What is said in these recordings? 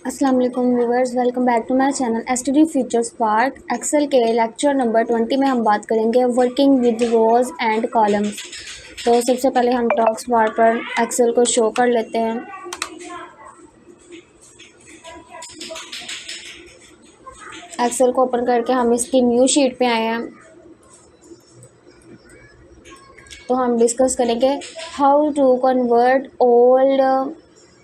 अस्सलाम वालेकुम viewers, welcome back to my channel STD future spark. Excel के lecture number 20 में हम बात करेंगे working with rows and columns. तो सबसे पहले हम टॉक्स बार पर एक्सेल को शो कर लेते हैं। एक्सेल को ओपन करके हम इसकी न्यू शीट पे आए हैं। तो हम डिस्कस करेंगे how to convert old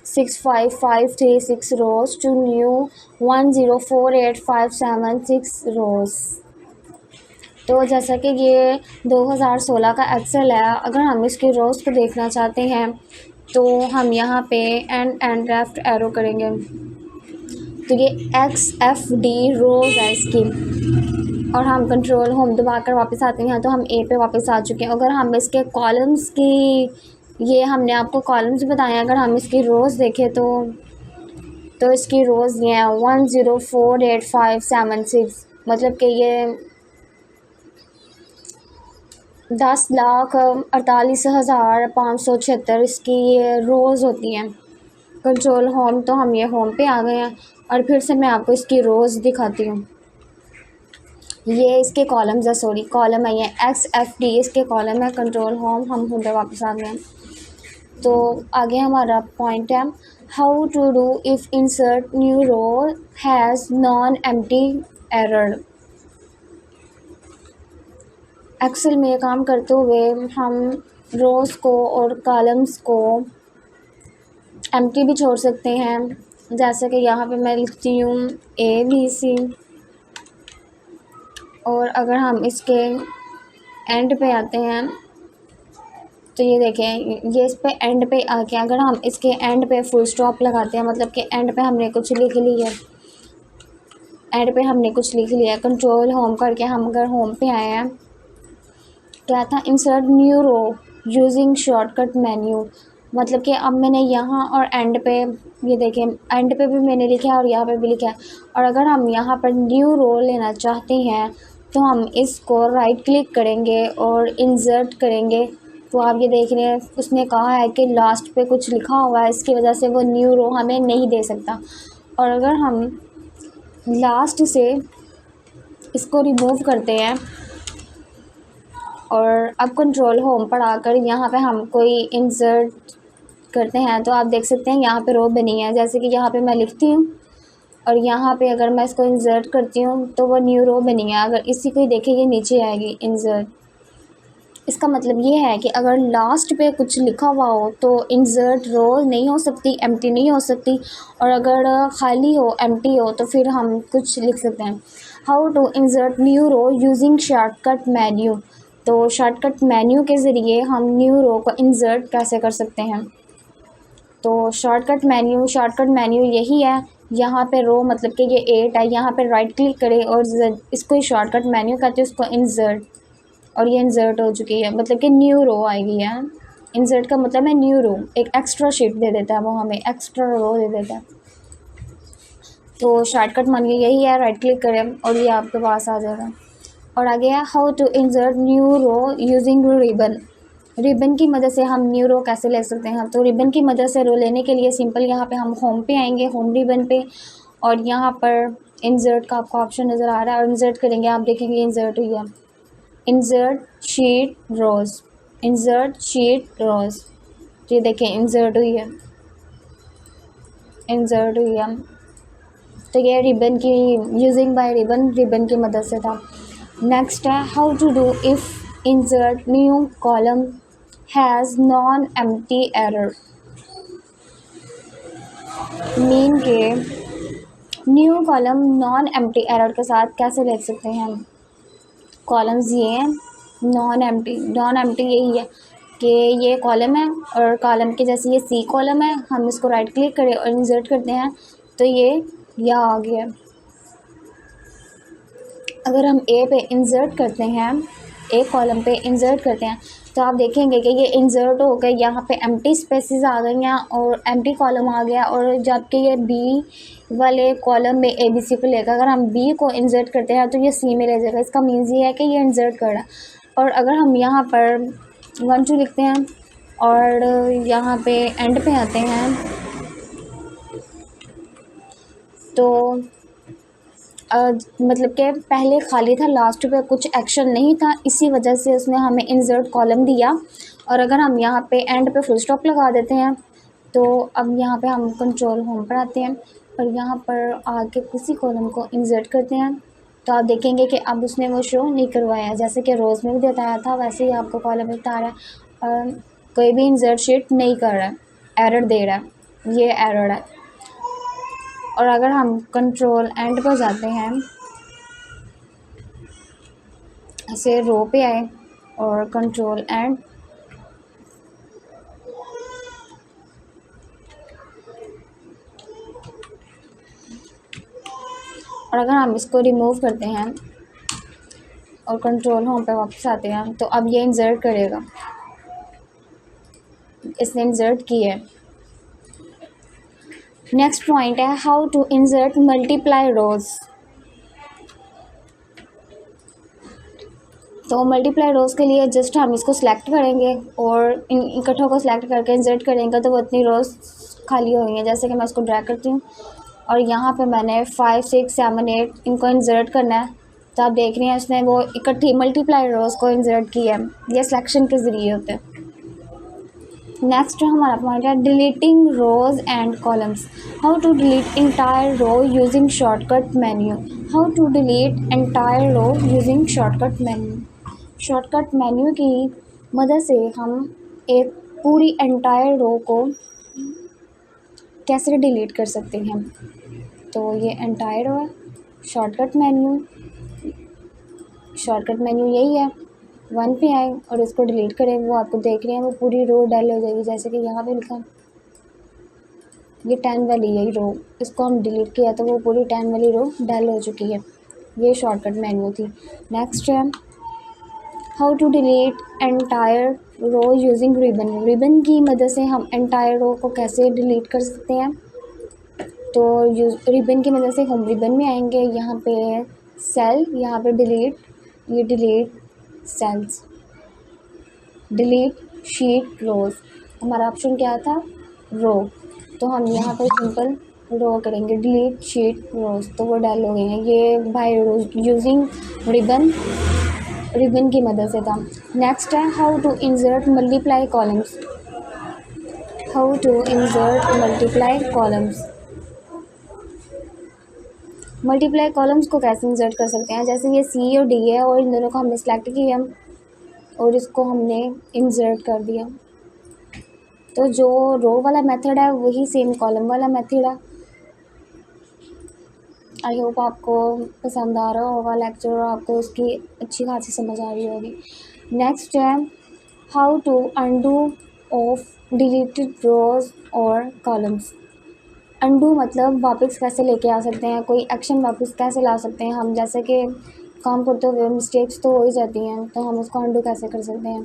65536 rows to new 1048576 rows। तो जैसा कि ये 2016 का एक्सेल है, अगर हम इसकी रोज़ को देखना चाहते हैं तो हम यहाँ पे एंड लेफ्ट एरो करेंगे। तो ये XFD रोज़ है इसकी, और हम कंट्रोल होम दबाकर वापस आते हैं तो हम ए पे वापस आ चुके हैं। अगर हम इसके कॉलम्स की, ये हमने आपको कॉलम्स बताए, अगर हम इसकी रोज़ देखें तो इसकी रोज़ ये हैं 1048576, मतलब कि ये 10,48,576 इसकी ये रोज़ होती हैं। कंट्रोल होम, तो हम ये होम पे आ गए हैं और फिर से मैं आपको इसकी रोज़ दिखाती हूँ। ये इसके कॉलम्स है, सॉरी कॉलम है, ये XFD इसके कॉलम है। कंट्रोल होम, हम होम पे वापस आ गए हैं। तो आगे हमारा पॉइंट है how to do if insert new row has non empty error. Excel में काम करते हुए हम रोज़ को और कॉलम्स को एम्प्टी भी छोड़ सकते हैं। जैसे कि यहाँ पे मैं लिखती हूँ ABC, और अगर हम इसके एंड पे आते हैं तो ये देखें, ये इस पे एंड पे आके अगर हम इसके एंड पे फुल स्टॉप लगाते हैं, मतलब कि एंड पे हमने कुछ लिख लिया है, एंड पे हमने कुछ लिख लिया। कंट्रोल होम करके हम अगर होम पे आए हैं तो आता insert new row using shortcut menu, मतलब कि अब मैंने यहाँ और एंड पे, ये देखें एंड पे भी मैंने लिखा है और यहाँ पे भी लिखा है। और अगर हम यहाँ पर न्यू रो लेना चाहते हैं तो हम इसको राइट क्लिक करेंगे और इंसर्ट करेंगे। तो आप ये देख रहे हैं, उसने कहा है कि लास्ट पे कुछ लिखा हुआ है, इसकी वजह से वो न्यू रो हमें नहीं दे सकता। और अगर हम लास्ट से इसको रिमूव करते हैं और अब कंट्रोल होम पर आकर यहाँ पे हम कोई इंसर्ट करते हैं तो आप देख सकते हैं यहाँ पे रो बनी है। जैसे कि यहाँ पे मैं लिखती हूँ और यहाँ पे अगर मैं इसको इंसर्ट करती हूँ तो वो न्यू रो बनी है। अगर इसी को देखेंगे नीचे आएगी इंसर्ट। इसका मतलब ये है कि अगर लास्ट पे कुछ लिखा हुआ हो तो इंसर्ट रो नहीं हो सकती, एम्प्टी नहीं हो सकती, और अगर खाली हो, एम्प्टी हो, तो फिर हम कुछ लिख सकते हैं। How to insert new row using shortcut menu. तो शॉर्टकट मेन्यू के ज़रिए हम न्यू रो को इंसर्ट कैसे कर सकते हैं। तो शॉर्टकट मेन्यू यही है। यहाँ पे रो मतलब कि ये 8 है, यहाँ पे राइट क्लिक करें और इसको ही शॉर्टकट मेन्यू कहते हैं, उसको इंसर्ट, और ये इंसर्ट हो चुकी है, मतलब कि न्यू रो आएगी है। इंसर्ट का मतलब है न्यू रो, एक एक्स्ट्रा शीट दे देता है, वो हमें एक्स्ट्रा रो दे देता है। तो शॉर्टकट मेन्यू यही है, राइट क्लिक करें और ये आपके पास आ जाएगा। और आगे है how to insert new row using ribbon. Ribbon की मदद से हम न्यू रो कैसे ले सकते हैं। तो रिबन की मदद से रो लेने के लिए सिंपल यहाँ पे हम होम पे आएंगे, होम रिबन पे, और यहाँ पर इंसर्ट का आपको ऑप्शन नज़र आ रहा है और इंसर्ट करेंगे, आप देखेंगे इंसर्ट हुई है। इंसर्ट शीट रोज़, इंसर्ट शीट रोज़, ये देखें इंसर्ट हुई है, इंसर्ट हुई है। तो ये रिबन की यूजिंग बाय रिबन की मदद से था। नेक्स्ट है how to do if insert new column has non empty error. Mean के new column non empty error के साथ कैसे लिख सकते हैं हम। कॉलम्स ये हैं नॉन एम्प्टी यही है कि ये कॉलम है और कॉलम के जैसे ये सी कॉलम है, हम इसको राइट क्लिक करें और इंसर्ट करते हैं तो ये यहाँ आ गया। अगर हम ए पे इंसर्ट करते हैं, ए कॉलम पे इंसर्ट करते हैं, तो आप देखेंगे कि ये इंसर्ट हो गए, यहाँ पे एम्प्टी स्पेसेस आ गई हैं और एम्प्टी कॉलम आ गया। और जबकि ये बी वाले कॉलम में ABC को लेकर अगर हम B को इंसर्ट करते हैं तो ये C में ले जाएगा। इसका मीन्स ये है कि ये इंसर्ट कर रहा है। और अगर हम यहाँ पर 1 2 लिखते हैं और यहाँ पे एंड पे आते हैं तो मतलब कि पहले खाली था, लास्ट पे कुछ एक्शन नहीं था, इसी वजह से उसने हमें इंसर्ट कॉलम दिया। और अगर हम यहाँ पे एंड पे फुल स्टॉप लगा देते हैं तो अब यहाँ पे हम कंट्रोल होम पर आते हैं और यहाँ पर आके किसी कॉलम को इंसर्ट करते हैं तो आप देखेंगे कि अब उसने वो शो नहीं करवाया। जैसे कि रोज़ में भी बताया था वैसे ही आपको कॉलम में बता रहा है और कोई भी इंसर्ट शीट नहीं कर रहा है, एरर दे रहा है, ये एरर है। और अगर हम कंट्रोल एंड पर जाते हैं, ऐसे रो पे आए और कंट्रोल एंड, और अगर हम इसको रिमूव करते हैं और कंट्रोल होम पे वापस आते हैं तो अब ये इंसर्ट करेगा, इसने इंसर्ट की है। नेक्स्ट पॉइंट है हाउ टू इंसर्ट मल्टीप्लाई रोज। तो मल्टीप्लाई रोज़ के लिए जस्ट हम इसको सिलेक्ट करेंगे और इन इकट्ठों को सिलेक्ट करके इंसर्ट करेंगे तो वो इतनी रोज़ खाली हो गई हैं। जैसे कि मैं इसको ड्रैग करती हूँ और यहाँ पे मैंने 5 6 7 8 इनको इंसर्ट करना है तो आप देख रहे हैं उसने वो इकट्ठी मल्टीप्लाई रोज़ को इंसर्ट किया है। ये सिलेक्शन के ज़रिए होते हैं। नेक्स्ट हमारा पॉइंट है deleting rows and columns. How to delete entire row using shortcut menu. How to delete entire row using shortcut menu. Shortcut menu की मदद से हम एक पूरी एंटायर रो को कैसे डिलीट कर सकते हैं। तो ये एंटायर रो है, शॉर्टकट मेन्यू यही है। 1 पे आए और इसको डिलीट करें, वो आपको देख रहे हैं वो पूरी रो डेल हो जाएगी। जैसे कि यहाँ पे लिखा ये 10 वाली यही रो, इसको हम डिलीट किया तो वो पूरी 10 वाली रो डेल हो चुकी है। ये शॉर्टकट मेन्यू थी। नेक्स्ट है how to delete entire row using ribbon. Ribbon की मदद से हम एंटायर रो को कैसे डिलीट कर सकते हैं। तो रिबन की मदद से हम रिबन में आएंगे, यहाँ पे सेल, यहाँ पे डिलीट, ये डिलीट सेल्स, डिलीट शीट रोज। हमारा ऑप्शन क्या था, रो, तो हम यहाँ पर सिंपल रो करेंगे डिलीट शीट रोज तो वो डेल हो गई हैं। ये बाय यूजिंग रिबन की मदद से था। नेक्स्ट है how to insert multiply columns. How to insert multiply columns. Multiply columns को कैसे इंसर्ट कर सकते हैं। जैसे ये सी और डी है और इन दोनों को हमने सेलेक्ट किया और इसको हमने इंसर्ट कर दिया तो जो रो वाला मेथड है वही सेम कॉलम वाला मेथड है। आई होप आपको पसंद आ रहा होगा लेक्चर और आपको उसकी अच्छी खासी समझ आ रही होगी। नेक्स्ट है how to undo of deleted rows और कॉलम्स। अंडू मतलब वापस कैसे लेके आ सकते हैं, कोई एक्शन वापस कैसे ला सकते हैं हम। जैसे कि काम करते हुए मिस्टेक्स तो हो ही जाती हैं तो हम उसको अंडू कैसे कर सकते हैं।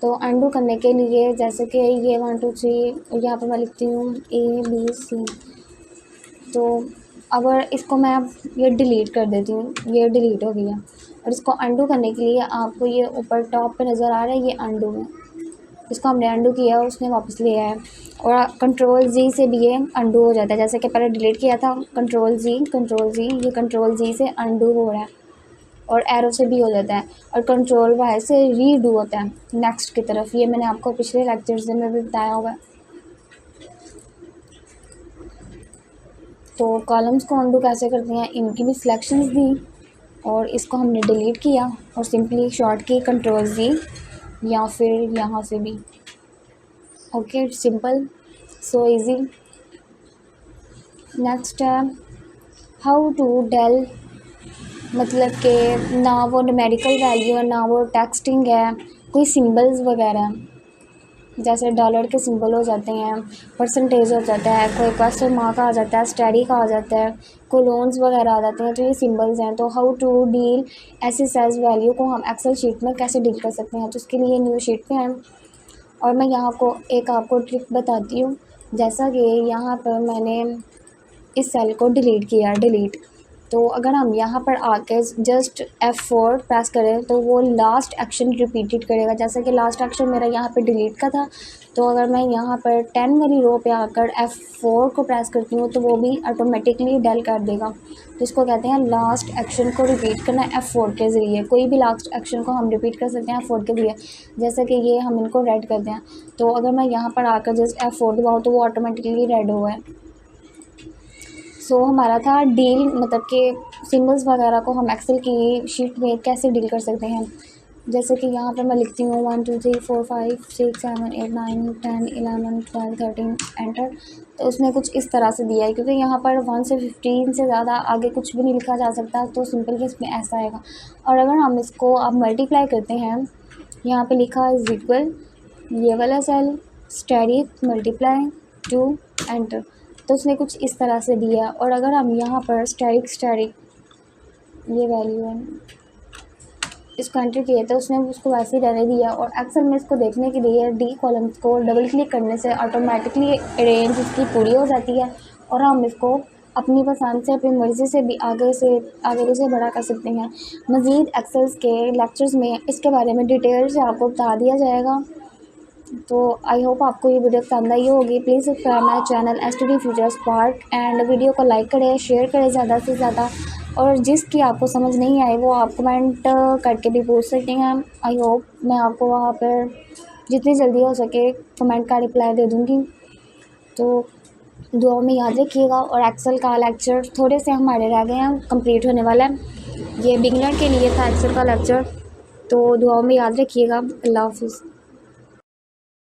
तो अंडू करने के लिए जैसे कि ये 1 2 3 यहाँ पर मैं लिखती हूँ ABC, तो अगर इसको मैं अब ये डिलीट कर देती हूँ, ये डिलीट हो गया। और इसको अंडू करने के लिए आपको ये ऊपर टॉप पे नज़र आ रहा है, ये अंडू है, इसको हमने अंडू किया उसने वापस लिया है। और कंट्रोल जी से भी ये अंडू हो जाता है। जैसे कि पहले डिलीट किया था, कंट्रोल जी, ये कंट्रोल जी से अंडू हो रहा है और एरो से भी हो जाता है। और कंट्रोल वाई से रीडू होता है नेक्स्ट की तरफ। ये मैंने आपको पिछले लेक्चर्स में भी बताया होगा। तो कॉलम्स को अंडू कैसे करते हैं, इनकी भी सिलेक्शंस दी और इसको हमने डिलीट किया और सिंपली शॉर्ट की कंट्रोल जी या फिर यहाँ से भी। Okay, simple, so easy. Next है हाउ टू डेल, मतलब कि ना वो न्यूमेरिकल वैल्यू है ना वो टेक्सटिंग है, कोई सिंबल्स वगैरह जैसे डॉलर के सिंबल हो जाते हैं, परसेंटेज हो जाता है, कोई क्वेश्चन मार्क आ जाता है, स्टडी का आ जाता है, कोलोन्स वगैरह आ जाते हैं, तो ये सिंबल्स हैं। तो हाउ टू डील ऐसे साइज वैल्यू को हम एक्सेल शीट में कैसे डील कर सकते हैं। तो उसके लिए न्यू शीट पे हैं और मैं यहाँ को एक आपको ट्रिक बताती हूँ। जैसा कि यहाँ पर मैंने इस सेल को डिलीट किया, डिलीट, तो अगर हम यहाँ पर आके जस्ट F4 प्रेस करें तो वो लास्ट एक्शन रिपीटेड करेगा। जैसे कि लास्ट एक्शन मेरा यहाँ पे डिलीट का था, तो अगर मैं यहाँ पर 10 वाली रो पे आकर F4 को प्रेस करती हूँ तो वो भी ऑटोमेटिकली डेल कर देगा। तो इसको कहते हैं लास्ट एक्शन को रिपीट करना F4 के ज़रिए। कोई भी लास्ट एक्शन को हम रिपीट कर सकते हैं F4 के ज़रिए। जैसे कि ये हम इनको रेड करते हैं, तो अगर मैं यहाँ पर आकर जस्ट F4 दबाऊँ तो वो ऑटोमेटिकली रेड हुआ है। सो हमारा था डील, मतलब कि सिंबल्स वगैरह को हम एक्सेल की शीट में कैसे डील कर सकते हैं। जैसे कि यहाँ पे मैं लिखती हूँ 1 2 3 4 5 6 7 8 9 10 11 12 13 एंटर। तो उसने कुछ इस तरह से दिया है, क्योंकि यहाँ पर 1 से 15 से ज़्यादा आगे कुछ भी नहीं लिखा जा सकता, तो सिंपल केस में ऐसा आएगा। और अगर हम इसको अब मल्टीप्लाई करते हैं, यहाँ पे लिखा इज इक्वल, ये वाला cell static multiply to enter, तो उसने कुछ इस तरह से दिया। और अगर हम यहाँ पर स्टैटिक ये वैल्यू है, इसको एंटर किया तो उसने उसको वैसे ही रहने दिया। और एक्सेल में इसको देखने के लिए डी कॉलम्स को डबल क्लिक करने से ऑटोमेटिकली रेंज इसकी पूरी हो जाती है, और हम इसको अपनी पसंद से अपनी मर्ज़ी से भी आगे से बड़ा कर सकते हैं। मज़ीद एक्सेल्स के लेक्चर्स में इसके बारे में डिटेल से आपको बता दिया जाएगा। तो आई होप आपको ये वीडियो पसंद आई होगी। Please subscribe my channel STD future spark and video को लाइक करें, शेयर करें ज़्यादा से ज़्यादा। और जिसकी आपको समझ नहीं आई वो आप कमेंट करके भी पूछ सकते हैं। आई होप मैं आपको वहाँ पर जितनी जल्दी हो सके कमेंट का रिप्लाई दे दूँगी। तो दुआ में याद रखिएगा। और एक्सेल का लेक्चर थोड़े से हमारे रह गए हैं, कंप्लीट होने वाला है। ये बिगिनर के लिए था एक्सेल का लेक्चर, तो दुआ में याद रखिएगा। अल्लाह हाफिज़।